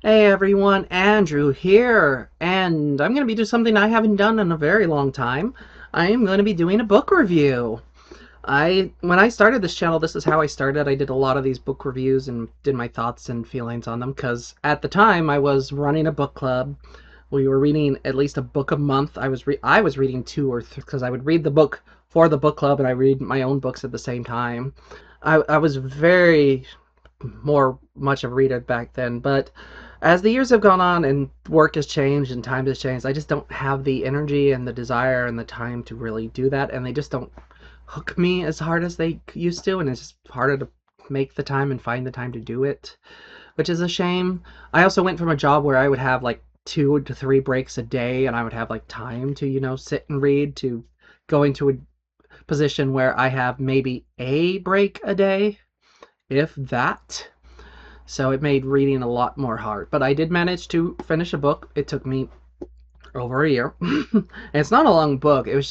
Hey everyone, Andrew here, and I'm going to be doing something I haven't done in a very long time. I am going to be doing a book review. When I started this channel, this is how I started. I did a lot of these book reviews and did my thoughts and feelings on them because at the time I was running a book club. We were reading at least a book a month. I was reading two or three because I would read the book for the book club and I read my own books at the same time. I was very more much of a reader back then, but as the years have gone on and work has changed and time has changed, I just don't have the energy and the desire and the time to really do that, and they just don't hook me as hard as they used to, and it's just harder to make the time and find the time to do it, which is a shame. I also went from a job where I would have like 2 to 3 breaks a day and I would have like time to, sit and read, to going to a position where I have maybe a break a day, if that. So it made reading a lot more hard. But I did manage to finish a book. It took me over a year. And it's not a long book. It's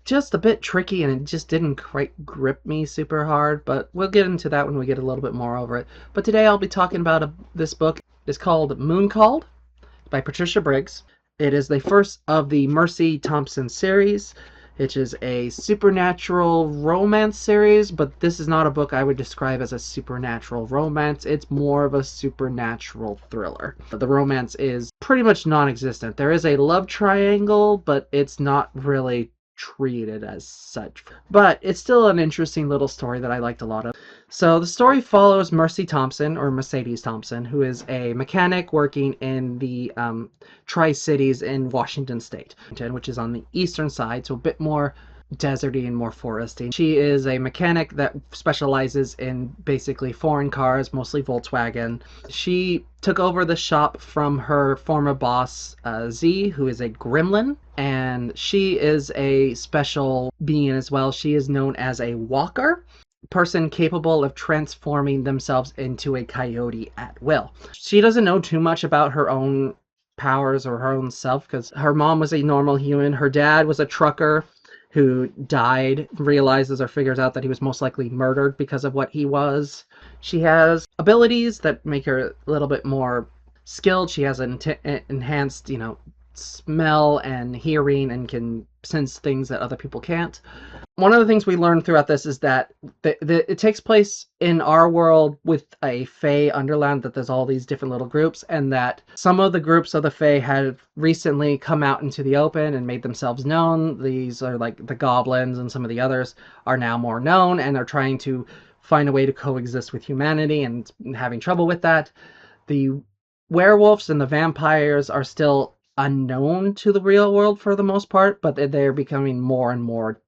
just a bit tricky and it just didn't quite grip me super hard. But we'll get into that when we get a little bit more over it. But today I'll be talking about this book. It's called Moon Called by Patricia Briggs. It is the first of the Mercy Thompson series. It is a supernatural romance series, but this is not a book I would describe as a supernatural romance. It's more of a supernatural thriller. The romance is pretty much non-existent. There is a love triangle, but it's not really treated as such. But it's still an interesting little story that I liked a lot of. So the story follows Mercy Thompson, or Mercedes Thompson, who is a mechanic working in the Tri-Cities in Washington State, which is on the eastern side, so a bit more deserty and more foresty. She is a mechanic that specializes in basically foreign cars, mostly Volkswagen. She took over the shop from her former boss, Z, who is a gremlin, and she is a special being as well. She is known as a walker, person capable of transforming themselves into a coyote at will. She doesn't know too much about her own powers or her own self because her mom was a normal human. Her dad was a trucker who died, realizes or figures out that he was most likely murdered because of what he was. She has abilities that make her a little bit more skilled. She has an enhanced, smell and hearing and can sense things that other people can't. One of the things we learn throughout this is that it takes place in our world with a Fae underland, that there's all these different little groups, and that some of the groups of the Fae have recently come out into the open and made themselves known. These are like the goblins, and some of the others are now more known and are trying to find a way to coexist with humanity and having trouble with that. The werewolves and the vampires are still unknown to the real world for the most part, but they're becoming more and more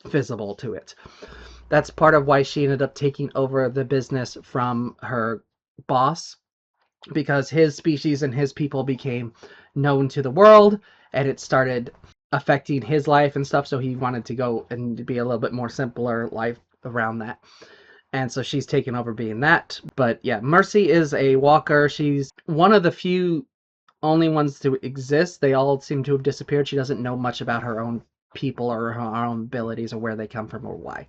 visible to it. That's part of why she ended up taking over the business from her boss, because his species and his people became known to the world and it started affecting his life and stuff, so he wanted to go and be a little bit more simpler life around that. And so she's taken over being that. But yeah, Mercy is a walker. She's one of the few only ones to exist. They all seem to have disappeared. She doesn't know much about her own people or her own abilities or where they come from or why.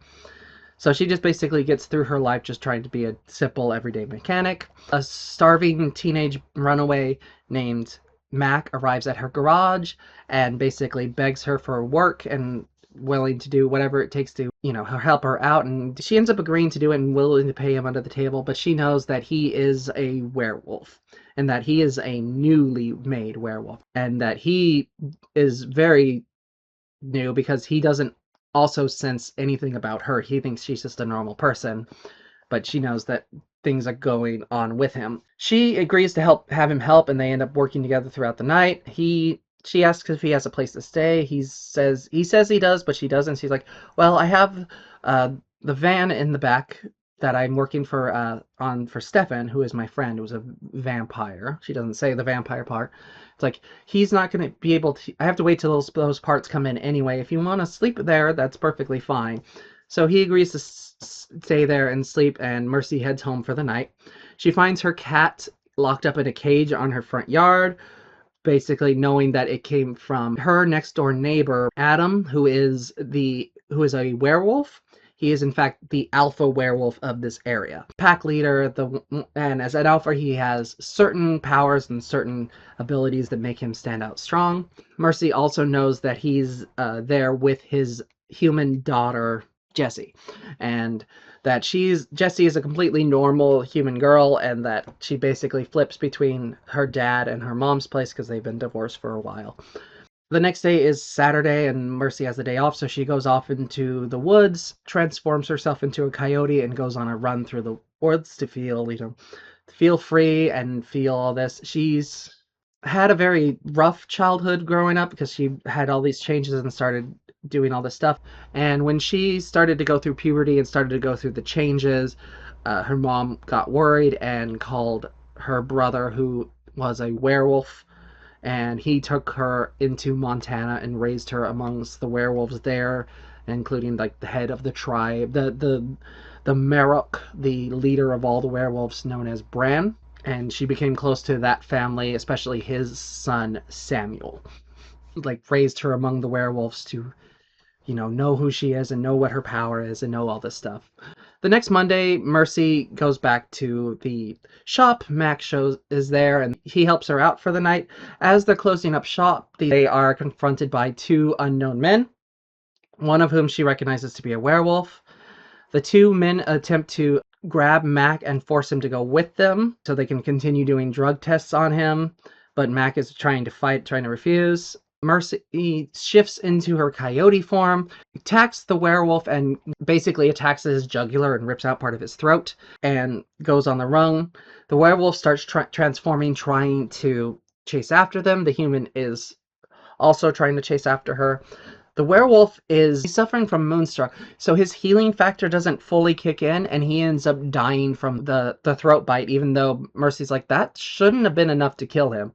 So she just basically gets through her life just trying to be a simple everyday mechanic. A starving teenage runaway named Mac arrives at her garage and basically begs her for work and willing to do whatever it takes to, help her out. And she ends up agreeing to do it and willing to pay him under the table, but she knows that he is a werewolf and that he is a newly made werewolf and that he is very new because he doesn't also sense anything about her. He thinks she's just a normal person, but she knows that things are going on with him. She agrees to have him help, and they end up working together throughout the night. She asks if he has a place to stay. He says he does, but she doesn't. She's like, well, I have the van in the back that I'm working for Stefan, who is my friend, who's a vampire. She doesn't say the vampire part. It's like, he's not going to be able to, I have to wait till those parts come in anyway. If you want to sleep there, that's perfectly fine. So he agrees to stay there and sleep, and Mercy heads home for the night. She finds her cat locked up in a cage on her front yard, basically knowing that it came from her next door neighbor, Adam, who is a werewolf. He is in fact the alpha werewolf of this area. Pack leader, and as an alpha he has certain powers and certain abilities that make him stand out strong. Mercy also knows that he's there with his human daughter Jessie, and that Jessie is a completely normal human girl, and that she basically flips between her dad and her mom's place because they've been divorced for a while. The next day is Saturday, and Mercy has the day off, so she goes off into the woods, transforms herself into a coyote, and goes on a run through the woods to feel free and feel all this. She's had a very rough childhood growing up because she had all these changes and started doing all this stuff. And when she started to go through puberty and started to go through the changes, her mom got worried and called her brother, who was a werewolf, and he took her into Montana and raised her amongst the werewolves there, including like the head of the tribe, the Merrock, the leader of all the werewolves, known as Bran. And she became close to that family, especially his son Samuel. Like raised her among the werewolves to, know who she is and know what her power is and know all this stuff. The next Monday, Mercy goes back to the shop. Mac is there, and he helps her out for the night. As they're closing up shop, they are confronted by two unknown men, one of whom she recognizes to be a werewolf. The two men attempt to grab Mac and force him to go with them so they can continue doing drug tests on him, but Mac is trying to refuse. Mercy shifts into her coyote form, attacks the werewolf, and basically attacks his jugular and rips out part of his throat, and goes on the run. The werewolf starts transforming, trying to chase after them. The human is also trying to chase after her. The werewolf is suffering from moonstruck, so his healing factor doesn't fully kick in, and he ends up dying from the throat bite, even though Mercy's like, that shouldn't have been enough to kill him.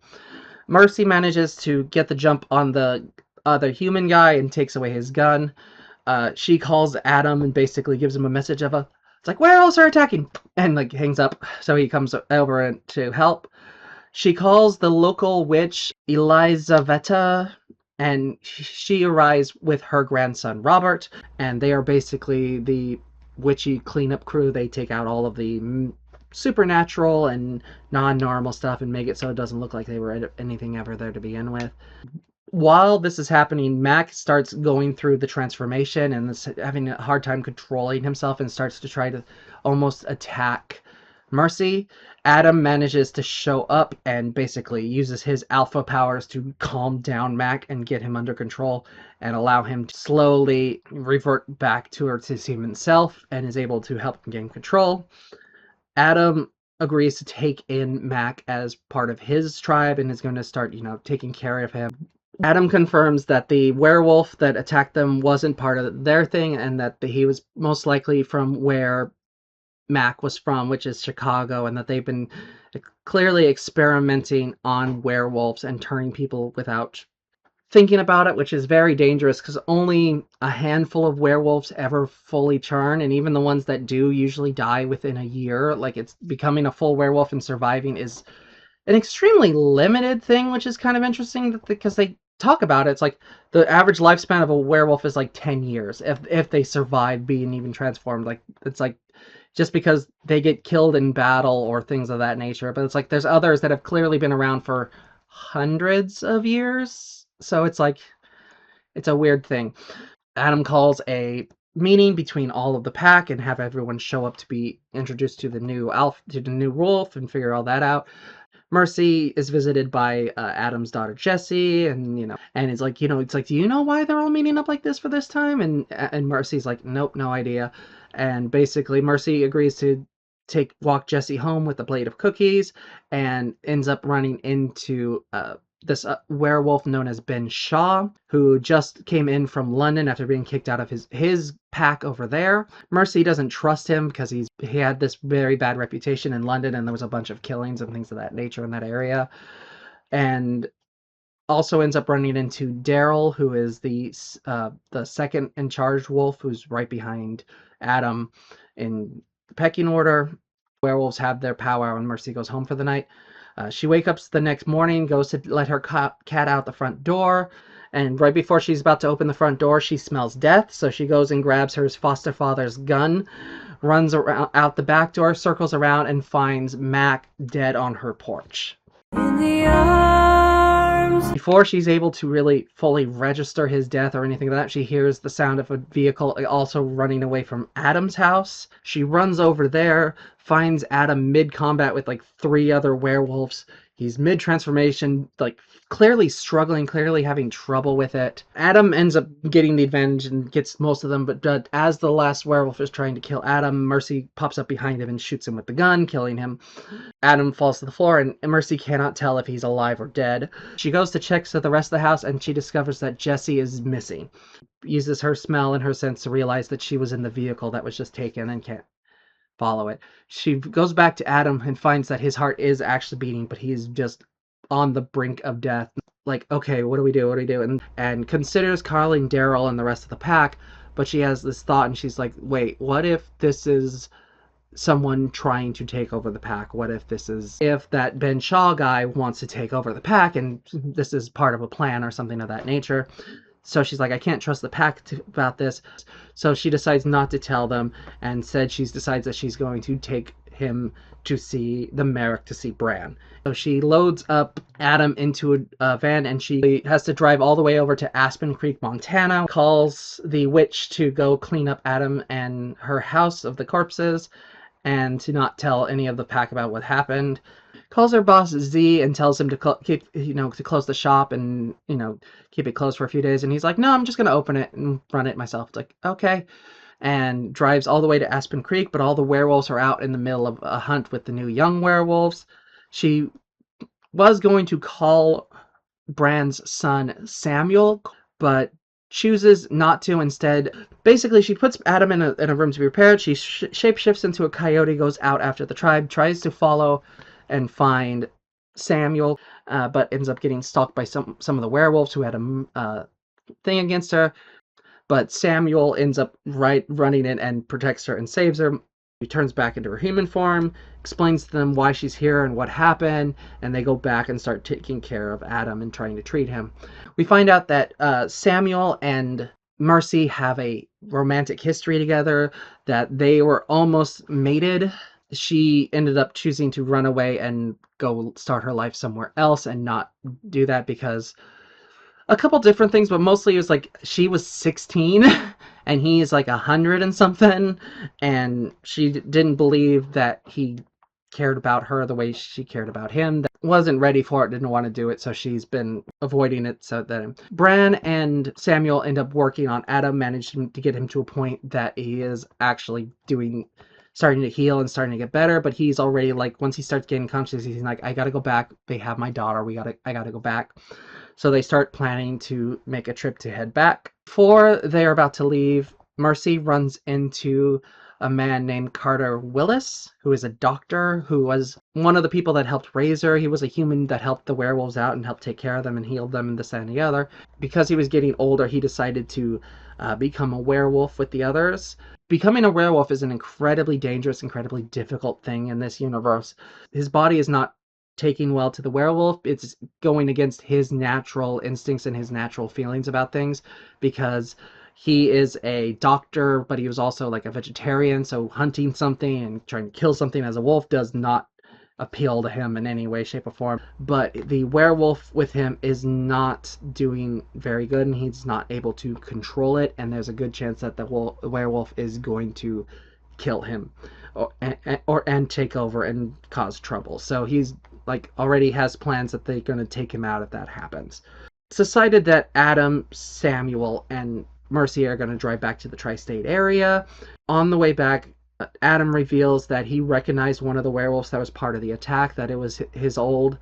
Mercy manages to get the jump on the other human guy and takes away his gun. She calls Adam and basically gives him a message it's like, werewolves are attacking, and like hangs up, so he comes over to help. She calls the local witch Elizaveta, and she arrives with her grandson Robert, and they are basically the witchy cleanup crew. They take out all of the supernatural and non-normal stuff and make it so it doesn't look like they were anything ever there to begin with. While this is happening, Mac starts going through the transformation and is having a hard time controlling himself and starts to try to almost attack Mercy. Adam manages to show up and basically uses his alpha powers to calm down Mac and get him under control and allow him to slowly revert back to his human self, and is able to help him gain control. Adam agrees to take in Mac as part of his tribe and is going to start, taking care of him. Adam confirms that the werewolf that attacked them wasn't part of their thing, and that he was most likely from where Mac was from, which is Chicago, and that they've been clearly experimenting on werewolves and turning people without thinking about it, which is very dangerous because only a handful of werewolves ever fully turn, and even the ones that do usually die within a year. Like, it's becoming a full werewolf and surviving is an extremely limited thing, which is kind of interesting because they talk about it. It's like the average lifespan of a werewolf is like 10 years if they survive being even transformed. Like, it's like just because they get killed in battle or things of that nature, but it's like there's others that have clearly been around for hundreds of years. So it's like, it's a weird thing. Adam calls a meeting between all of the pack and have everyone show up to be introduced to the new wolf and figure all that out. Mercy is visited by Adam's daughter Jessie, and and it's like, do you know why they're all meeting up like this for this time? And Mercy's like, nope, no idea. And basically Mercy agrees to walk Jessie home with a plate of cookies, and ends up running into this werewolf known as Ben Shaw, who just came in from London after being kicked out of his pack over there. Mercy doesn't trust him because he had this very bad reputation in London, and there was a bunch of killings and things of that nature in that area. And also ends up running into Daryl, who is the second in charge wolf, who's right behind Adam in the pecking order. Werewolves have their powwow, and Mercy goes home for the night. She wakes up the next morning, goes to let her cat out the front door, And right before she's about to open the front door, she smells death, so she goes and grabs her foster father's gun, runs around out the back door, circles around, and finds Mac dead on her porch. In the arms. Before she's able to really fully register his death or anything like that, she hears the sound of a vehicle also running away from Adam's house. She runs over there, finds Adam mid-combat with like 3 other werewolves. He's mid-transformation, like clearly struggling, clearly having trouble with it. Adam ends up getting the advantage and gets most of them, but as the last werewolf is trying to kill Adam, Mercy pops up behind him and shoots him with the gun, killing him. Adam falls to the floor, and Mercy cannot tell if he's alive or dead. She goes to check to the rest of the house, and she discovers that Jesse is missing. Uses her smell and her sense to realize that she was in the vehicle that was just taken and can't follow it. She goes back to Adam and finds that his heart is actually beating, but he's just on the brink of death. Like, okay, what do we do? What do we do? And considers calling Daryl and the rest of the pack, but she has this thought, and she's like, wait, what if this is someone trying to take over the pack? What if if that Ben Shaw guy wants to take over the pack, and this is part of a plan or something of that nature? So she's like, I can't trust the pack about this. So she decides not to tell them, and decides that she's going to take him to see the Merrick, to see Bran. So she loads up Adam into a van, and she has to drive all the way over to Aspen Creek, Montana, calls the witch to go clean up Adam and her house of the corpses, and to not tell any of the pack about what happened. Calls her boss Z and tells him to close the shop and keep it closed for a few days. And he's like, no, I'm just gonna open it and run it myself. It's like, okay. And drives all the way to Aspen Creek, but all the werewolves are out in the middle of a hunt with the new young werewolves. She was going to call Bran's son Samuel, but chooses not to instead. Basically, she puts Adam in a room to be prepared. She shapeshifts into a coyote, goes out after the tribe, tries to follow and find Samuel, but ends up getting stalked by some of the werewolves who had a thing against her. But Samuel ends up running in and protects her and saves her. She turns back into her human form, explains to them why she's here and what happened, and they go back and start taking care of Adam and trying to treat him. We find out that Samuel and Mercy have a romantic history together, that they were almost mated. She ended up choosing to run away and go start her life somewhere else and not do that because a couple different things, but mostly it was like she was 16 and he's like 100 and something, and she didn't believe that he cared about her the way she cared about him. That wasn't ready for it, didn't want to do it, so she's been avoiding it. So that Bran and Samuel end up working on Adam, managing to get him to a point that he is actually starting to heal and starting to get better, but he's already like, once he starts getting conscious, he's like, I gotta go back. They have my daughter. I gotta go back. So they start planning to make a trip to head back. Before they're about to leave, Mercy runs into a man named Carter Willis, who is a doctor, who was one of the people that helped raise her. He was a human that helped the werewolves out and helped take care of them and healed them and this and the other. Because he was getting older, he decided to become a werewolf with the others. Becoming a werewolf is an incredibly dangerous, incredibly difficult thing in this universe. His body is not taking well to the werewolf. It's going against his natural instincts and his natural feelings about things, because he is a doctor, but he was also like a vegetarian, so hunting something and trying to kill something as a wolf does not appeal to him in any way, shape, or form. But the werewolf with him is not doing very good, and he's not able to control it, and there's a good chance that the werewolf is going to kill him and take over and cause trouble. So he's like already has plans that they're going to take him out if that happens. It's decided that Adam, Samuel, and Mercy are going to drive back to the tri-state area. On the way back, Adam reveals that he recognized one of the werewolves that was part of the attack, that it was his old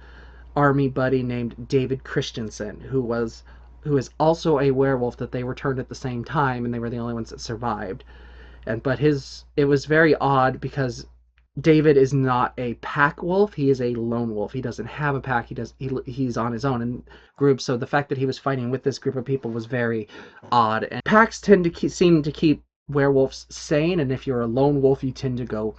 army buddy named David Christensen, who is also a werewolf that they returned at the same time, and they were the only ones that survived. But it was very odd because David is not a pack wolf. He is a lone wolf. He doesn't have a pack. He's on his own in groups. So the fact that he was fighting with this group of people was very odd. And packs tend to seem to keep werewolves sane, and if you're a lone wolf, you tend to go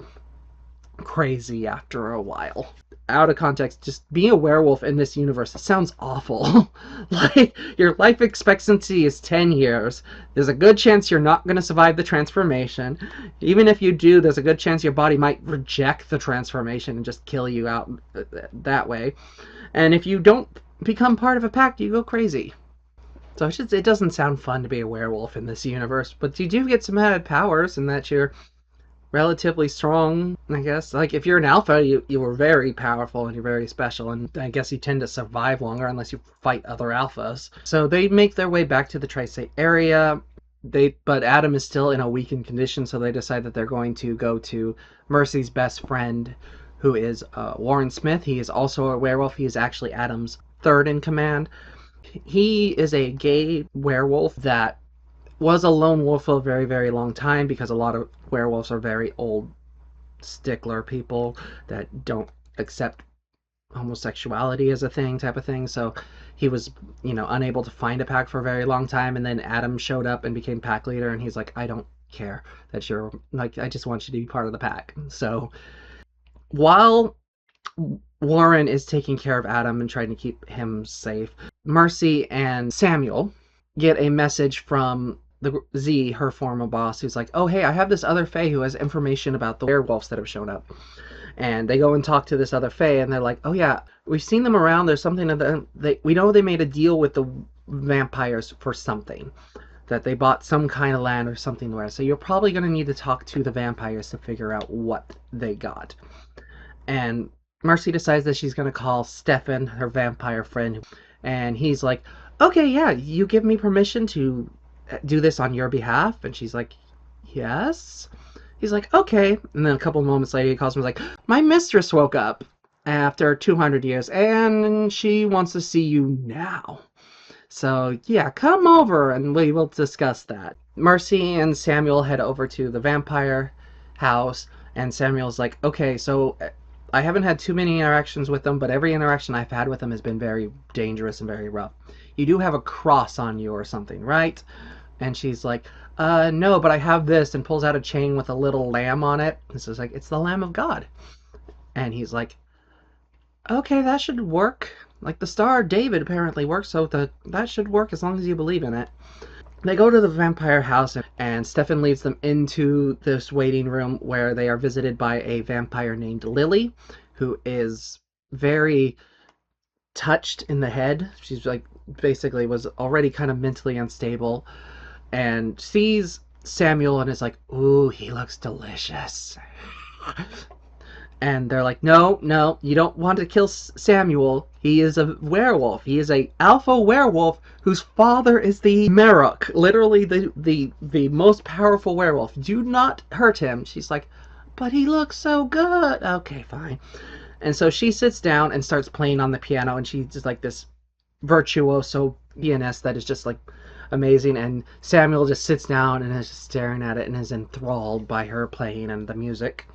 crazy after a while. Out of context, just being a werewolf in this universe, it sounds awful. Like, your life expectancy is 10 years. There's a good chance you're not going to survive the transformation. Even if you do, there's a good chance your body might reject the transformation and just kill you out that way. And if you don't become part of a pack, you go crazy. So it doesn't sound fun to be a werewolf in this universe, but you do get some added powers in that you're relatively strong, I guess. Like, if you're an alpha, you were very powerful and you're very special, and I guess you tend to survive longer unless you fight other alphas. So they make their way back to the tri-state area. But Adam is still in a weakened condition, so they decide that they're going to go to Mercy's best friend, who is Warren Smith. He is also a werewolf. He is actually Adam's third in command. He is a gay werewolf that was a lone wolf for a very, very long time, because a lot of werewolves are very old stickler people that don't accept homosexuality as a thing, type of thing. So he was, unable to find a pack for a very long time, and then Adam showed up and became pack leader, and he's like, I don't care that you're, like, I just want you to be part of the pack. So while Warren is taking care of Adam and trying to keep him safe, Mercy and Samuel get a message from the Z, her former boss, who's like, oh, hey, I have this other Fae who has information about the werewolves that have shown up. And they go and talk to this other Fae, and they're like, oh, yeah, we've seen them around. There's something that we know they made a deal with the vampires for something, that they bought some kind of land or something there. So you're probably going to need to talk to the vampires to figure out what they got. And Mercy decides that she's going to call Stefan, her vampire friend, and he's like, okay, yeah, you give me permission to do this on your behalf? And she's like, yes. He's like, okay. And then a couple moments later, he calls me like, my mistress woke up after 200 years, and she wants to see you now. So, yeah, come over, and we will discuss that. Mercy and Samuel head over to the vampire house, and Samuel's like, okay, so I haven't had too many interactions with them, but every interaction I've had with them has been very dangerous and very rough. You do have a cross on you or something, right? And she's like, no, but I have this, and pulls out a chain with a little lamb on it. This is like, it's the Lamb of God. And he's like, okay, that should work. Like, the Star of David apparently works, so that should work as long as you believe in it. They go to the vampire house, and Stefan leads them into this waiting room where they are visited by a vampire named Lily, who is very touched in the head. She's like, basically was already kind of mentally unstable, and sees Samuel and is like, ooh, he looks delicious. And they're like, no, you don't want to kill Samuel. He is a werewolf. He is a alpha werewolf whose father is the Merrock, literally the most powerful werewolf. Do not hurt him. She's like, but he looks so good. Okay, fine. And so she sits down and starts playing on the piano, and she's just like this virtuoso pianist that is just like amazing. And Samuel just sits down and is just staring at it and is enthralled by her playing and the music.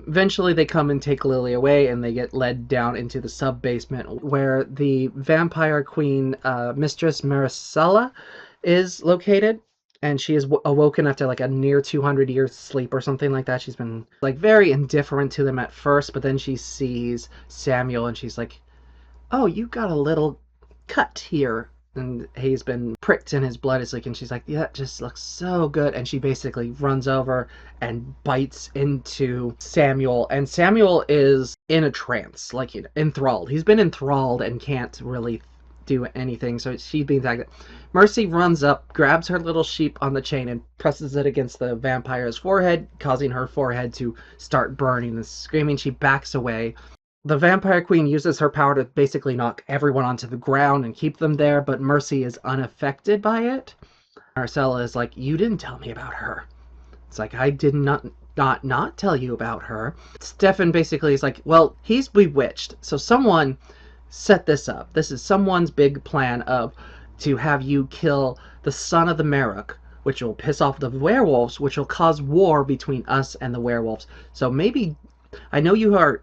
Eventually they come and take Lily away, and they get led down into the sub-basement where the vampire queen, Mistress Maricela, is located. And she is awoken after like a near 200 years sleep or something like that. She's been like very indifferent to them at first, but then she sees Samuel and she's like, oh, you got a little cut here. And he's been pricked in his blood is leaking. She's like, yeah, it just looks so good. And she basically runs over and bites into Samuel. And Samuel is in a trance, like, enthralled. He's been enthralled and can't really do anything. So she's being attacked. Mercy runs up, grabs her little sheep on the chain, and presses it against the vampire's forehead, causing her forehead to start burning and screaming. She backs away. The vampire queen uses her power to basically knock everyone onto the ground and keep them there, but Mercy is unaffected by it. Maricela is like, you didn't tell me about her. It's like, I did not tell you about her. Stefan basically is like, well, he's bewitched, so someone set this up. This is someone's big plan to have you kill the son of the Merrock, which will piss off the werewolves, which will cause war between us and the werewolves. So maybe, I know you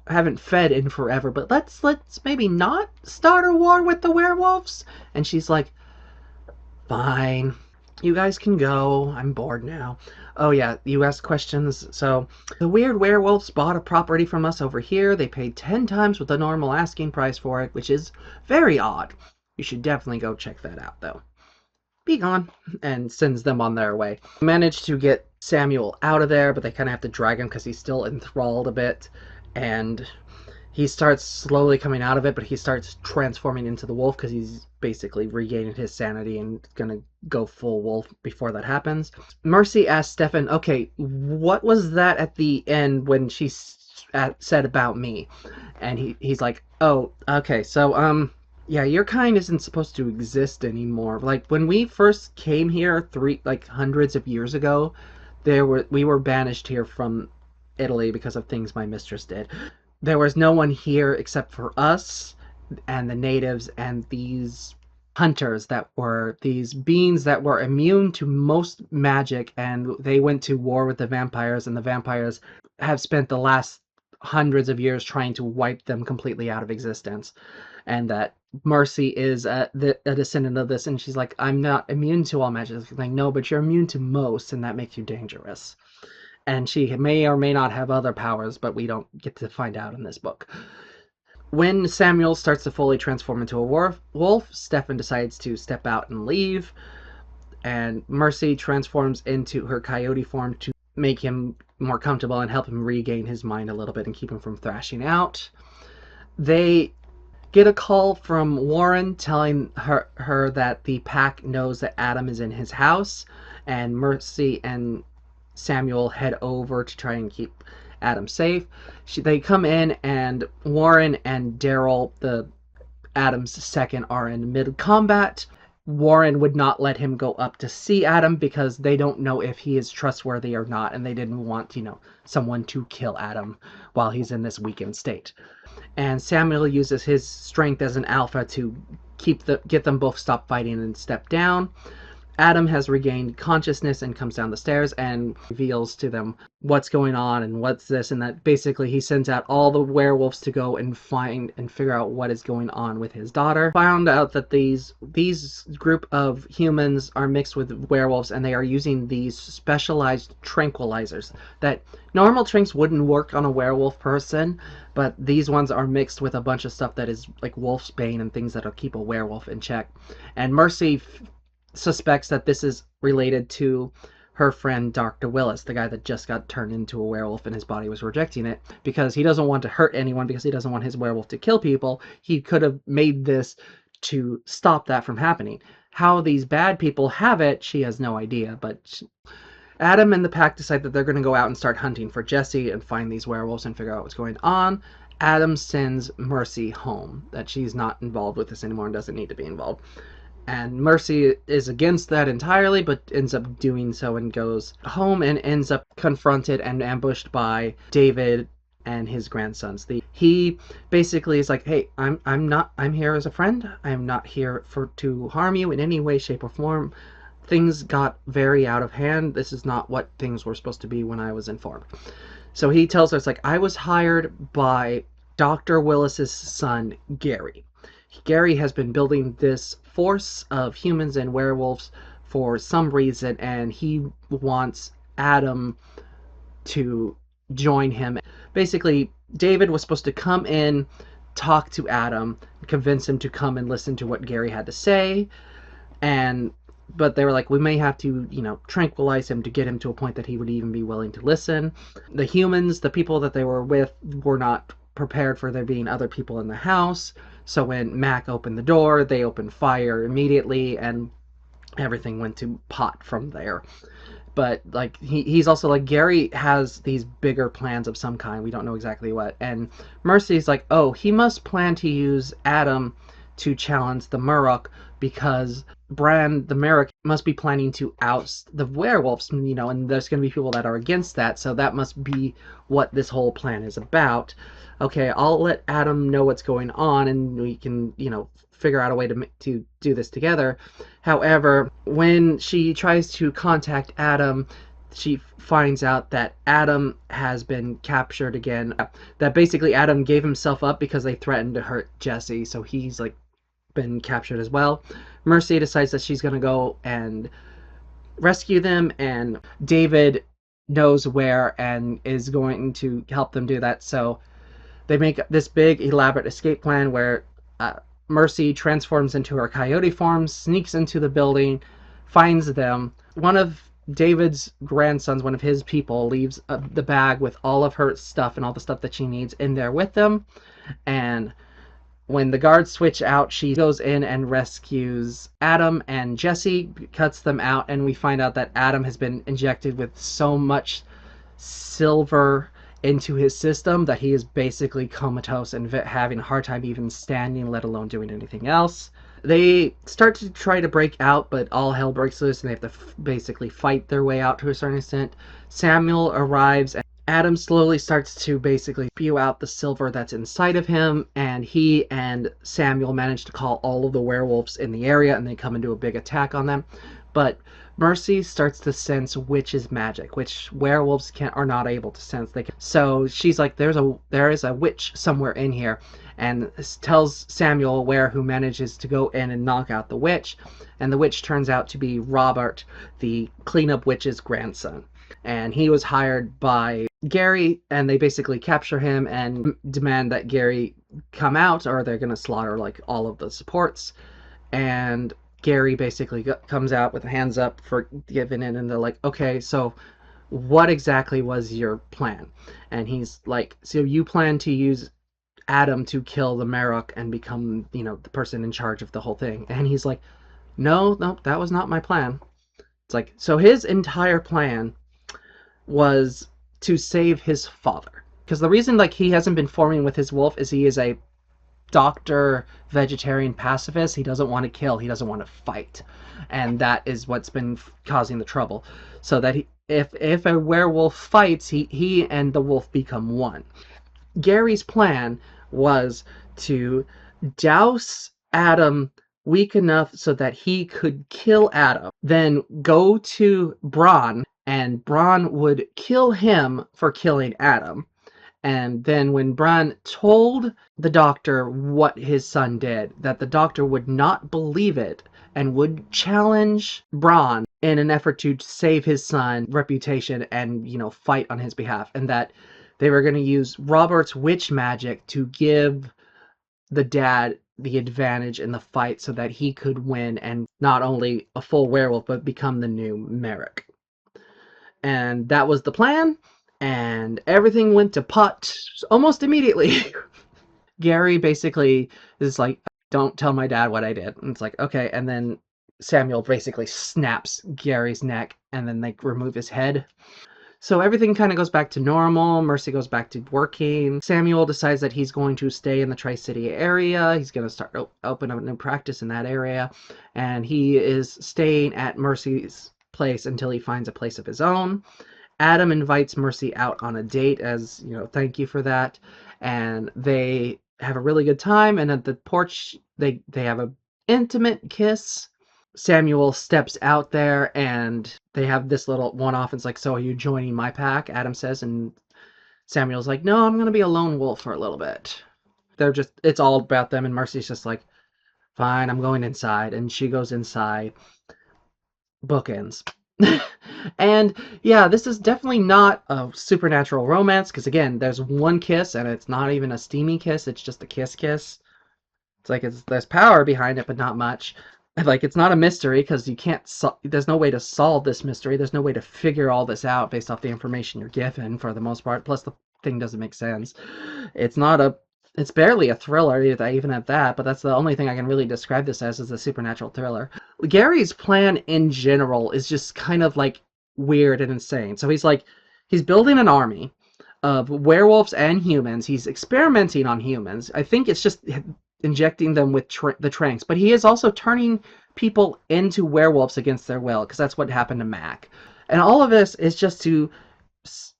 haven't fed in forever, but let's maybe not start a war with the werewolves. And she's like, fine. You guys can go. I'm bored now. Oh yeah, you asked questions. So the weird werewolves bought a property from us over here. They paid 10 times what the normal asking price for it, which is very odd. You should definitely go check that out though. Be gone, and sends them on their way. Managed to get Samuel out of there, but they kind of have to drag him because he's still enthralled a bit, and he starts slowly coming out of it, but he starts transforming into the wolf because he's basically regaining his sanity and gonna go full wolf before that happens. Mercy asks Stefan, okay, what was that at the end when she said about me? And he's like, oh, okay, so, yeah, your kind isn't supposed to exist anymore. Like, when we first came here hundreds of years ago, we were banished here from Italy because of things my mistress did. There was no one here except for us and the natives and these hunters that were these beings that were immune to most magic, and they went to war with the vampires, and the vampires have spent the last hundreds of years trying to wipe them completely out of existence. And that Mercy is a descendant of this, and she's like, I'm not immune to all magic. Like, no, but you're immune to most, and that makes you dangerous. And she may or may not have other powers, but we don't get to find out in this book. When Samuel starts to fully transform into a wolf, Stefan decides to step out and leave, and Mercy transforms into her coyote form to make him more comfortable and help him regain his mind a little bit and keep him from thrashing out. They get a call from Warren telling her that the pack knows that Adam is in his house, and Mercy and Samuel head over to try and keep Adam safe. They come in, and Warren and Daryl, the Adam's second, are in mid-combat. Warren would not let him go up to see Adam because they don't know if he is trustworthy or not, and they didn't want, someone to kill Adam while he's in this weakened state. And Samuel uses his strength as an alpha to get them both stop fighting and step down. Adam has regained consciousness and comes down the stairs and reveals to them what's going on and what's this and that. Basically, he sends out all the werewolves to go and find and figure out what is going on with his daughter. Found out that these group of humans are mixed with werewolves, and they are using these specialized tranquilizers that normal tranks wouldn't work on a werewolf person, but these ones are mixed with a bunch of stuff that is like wolf's bane and things that'll keep a werewolf in check. And Mercy suspects that this is related to her friend Dr. Willis, the guy that just got turned into a werewolf and his body was rejecting it, because he doesn't want to hurt anyone, because he doesn't want his werewolf to kill people. He could have made this to stop that from happening. How these bad people have it, she has no idea, but Adam and the pack decide that they're going to go out and start hunting for Jesse and find these werewolves and figure out what's going on. Adam sends Mercy home, that she's not involved with this anymore and doesn't need to be involved. And Mercy is against that entirely, but ends up doing so and goes home and ends up confronted and ambushed by David and his grandsons. He basically is like, hey, I'm here as a friend. I'm not here to harm you in any way, shape, or form. Things got very out of hand. This is not what things were supposed to be when I was informed. So he tells us, like, I was hired by Dr. Willis's son, Gary. Gary has been building this force of humans and werewolves for some reason, and he wants Adam to join him. Basically, David was supposed to come in, talk to Adam, convince him to come and listen to what Gary had to say, but they were like, we may have to, tranquilize him to get him to a point that he would even be willing to listen. The humans, the people that they were with, were not prepared for there being other people in the house. So when Mac opened the door, they opened fire immediately, and everything went to pot from there. But like he's also like, Gary has these bigger plans of some kind. We don't know exactly what. And Mercy's like, oh, he must plan to use Adam to challenge the Murrock, because Bran the Merrick must be planning to oust the werewolves, and there's going to be people that are against that, so that must be what this whole plan is about. Okay, I'll let Adam know what's going on, and we can, figure out a way to do this together. However, when she tries to contact Adam, she finds out that Adam has been captured again. That basically Adam gave himself up because they threatened to hurt Jesse, so he's been captured as well. Mercy decides that she's going to go and rescue them, and David knows where and is going to help them do that. So they make this big, elaborate escape plan where uh, Mercy transforms into her coyote form, sneaks into the building, finds them. One of David's grandsons, one of his people, leaves the bag with all of her stuff and all the stuff that she needs in there with them. And when the guards switch out, she goes in and rescues Adam and Jesse, cuts them out, and we find out that Adam has been injected with so much silver into his system that he is basically comatose and having a hard time even standing, let alone doing anything else. They start to try to break out, but all hell breaks loose and they have to basically fight their way out to a certain extent. Samuel arrives, and Adam slowly starts to basically spew out the silver that's inside of him, and he and Samuel manage to call all of the werewolves in the area, and they come into a big attack on them. But Mercy starts to sense witch's magic, which werewolves are not able to sense. So she's like, there is a witch somewhere in here, and tells Samuel where, who manages to go in and knock out the witch, and the witch turns out to be Robert, the cleanup witch's grandson. And he was hired by Gary, and they basically capture him and demand that Gary come out, or they're going to slaughter like all of the supports. And Gary basically comes out with hands up for giving in, and they're like, okay, so what exactly was your plan? And he's like, so you plan to use Adam to kill the Marok and become, the person in charge of the whole thing? And he's like, no, that was not my plan. It's like, so his entire plan was to save his father. Because the reason like he hasn't been forming with his wolf is he is a doctor, vegetarian pacifist. He doesn't want to kill. He doesn't want to fight, and that is what's been causing the trouble. So that if a werewolf fights, he and the wolf become one. Gary's plan was to douse Adam weak enough so that he could kill Adam, then go to Braun, and Braun would kill him for killing Adam. And then when Braun told the doctor what his son did, that the doctor would not believe it and would challenge Braun in an effort to save his son's reputation and, fight on his behalf. And that they were going to use Robert's witch magic to give the dad the advantage in the fight so that he could win and not only a full werewolf, but become the new Merrick. And that was the plan. And everything went to pot almost immediately. Gary basically is like, don't tell my dad what I did. And it's like, okay. And then Samuel basically snaps Gary's neck, and then they remove his head. So everything kind of goes back to normal. Mercy goes back to working. Samuel decides that he's going to stay in the Tri-City area. He's going to start open up a new practice in that area. And he is staying at Mercy's place until he finds a place of his own. Adam invites Mercy out on a date as, thank you for that. And they have a really good time. And at the porch, they have an intimate kiss. Samuel steps out there and they have this little one-off. It's like, so are you joining my pack? Adam says. And Samuel's like, no, I'm going to be a lone wolf for a little bit. It's all about them. And Mercy's just like, fine, I'm going inside. And she goes inside. Bookends. And yeah, this is definitely not a supernatural romance, because again, there's one kiss and it's not even a steamy kiss, it's just a kiss. It's like there's power behind it, but not much. Like, it's not a mystery because you can't there's no way to solve this mystery. There's no way to figure all this out based off the information you're given for the most part. Plus the thing doesn't make sense. It's barely a thriller, even at that, but that's the only thing I can really describe this as, is a supernatural thriller. Gary's plan in general is just kind of like weird and insane. So he's building an army of werewolves and humans. He's experimenting on humans. I think it's just injecting them with the tranks, but he is also turning people into werewolves against their will, because that's what happened to Mac. And all of this is just to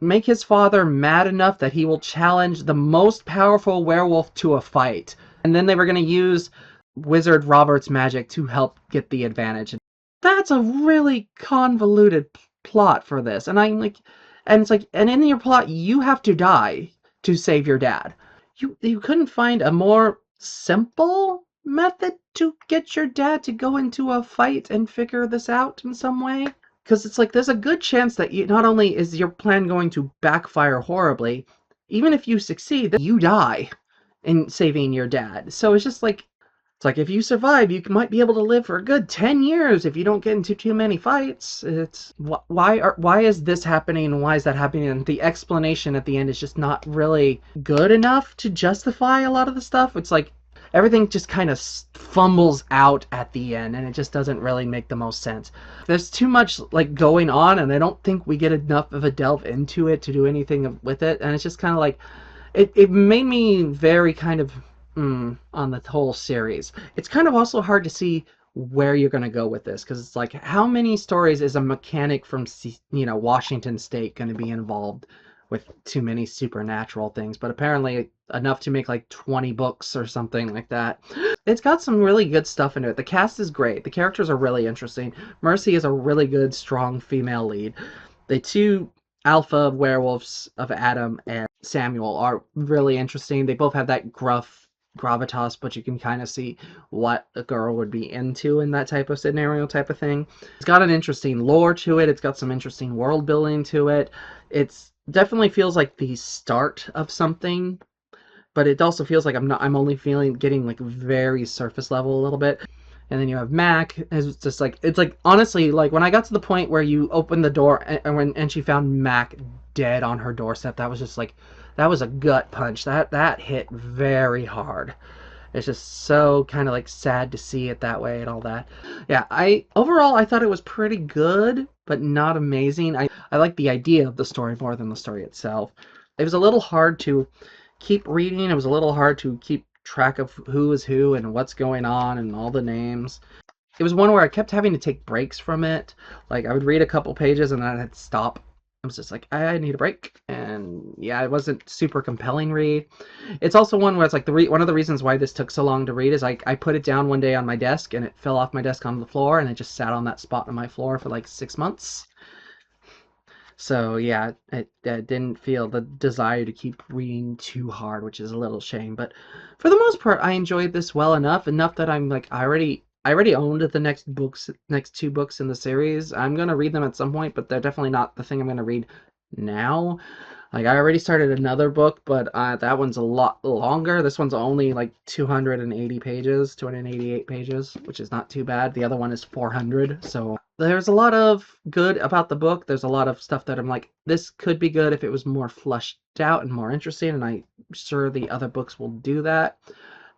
make his father mad enough that he will challenge the most powerful werewolf to a fight. And then they were going to use Wizard Robert's magic to help get the advantage. That's a really convoluted plot for this. And and in your plot, you have to die to save your dad. You couldn't find a more simple method to get your dad to go into a fight and figure this out in some way? Because it's like there's a good chance that you not only is your plan going to backfire horribly, even if you succeed, then you die in saving your dad. So it's like if you survive, you might be able to live for a good 10 years if you don't get into too many fights. It's why is this happening and why is that happening? And the explanation at the end is just not really good enough to justify a lot of the stuff. It's like everything just kind of fumbles out at the end and it just doesn't really make the most sense. There's too much like going on and I don't think we get enough of a delve into it to do anything with it, and it's just kind of like it made me very kind of on the whole series. It's kind of also hard to see where you're going to go with this, because it's like, how many stories is a mechanic from Washington State going to be involved with too many supernatural things? But apparently enough to make like 20 books or something like that. It's got some really good stuff in it. The cast is great. The characters are really interesting. Mercy is a really good, strong female lead. The two alpha werewolves of Adam and Samuel are really interesting. They both have that gruff gravitas, but you can kind of see what a girl would be into in that type of scenario type of thing. It's got an interesting lore to it. It's got some interesting world building to it. It's definitely feels like the start of something, but it also feels like I'm only getting like very surface level a little bit. And then you have Mac. It's just like, it's like, honestly, like when I got to the point where you opened the door and she found Mac dead on her doorstep, that was just like, that was a gut punch. That hit very hard. It's just so kind of like sad to see it that way and all that. Yeah, overall I thought it was pretty good, but not amazing. I like the idea of the story more than the story itself. It was a little hard to keep reading. It was a little hard to keep track of who is who and what's going on and all the names. It was one where I kept having to take breaks from it. Like I would read a couple pages and then I'd stop. I was just like, I need a break. And yeah, it wasn't super compelling read. It's also one where it's like one of the reasons why this took so long to read is I put it down one day on my desk and it fell off my desk onto the floor and it just sat on that spot on my floor for like 6 months. So yeah, it didn't feel the desire to keep reading too hard, which is a little shame. But for the most part, I enjoyed this well enough that I'm like, I already owned the next two books in the series. I'm gonna read them at some point, but they're definitely not the thing I'm gonna read now. Like I already started another book, but that one's a lot longer. This one's only like 288 pages, which is not too bad. The other one is 400, so there's a lot of good about the book. There's a lot of stuff that I'm like, this could be good if it was more fleshed out and more interesting, and I'm sure the other books will do that.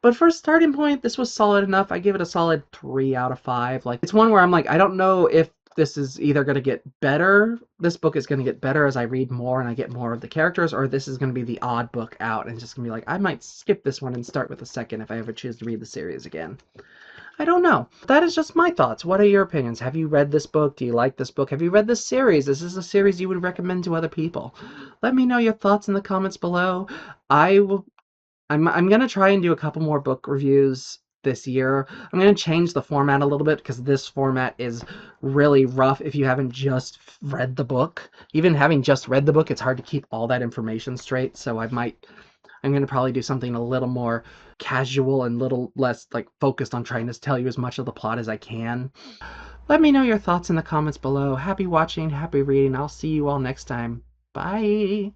But for a starting point, this was solid enough. I give it a solid 3 out of 5. Like, it's one where I'm like, I don't know if this is either going to get better. This book is going to get better as I read more and I get more of the characters, or this is going to be the odd book out and it's just going to be like, I might skip this one and start with the second if I ever choose to read the series again. I don't know. That is just my thoughts. What are your opinions? Have you read this book? Do you like this book? Have you read this series? Is this a series you would recommend to other people? Let me know your thoughts in the comments below. I'm gonna try and do a couple more book reviews this year. I'm gonna change the format a little bit because this format is really rough if you haven't just read the book. Even having just read the book, it's hard to keep all that information straight. So I'm gonna probably do something a little more casual and little less like focused on trying to tell you as much of the plot as I can. Let me know your thoughts in the comments below. Happy watching, happy reading. I'll see you all next time. Bye.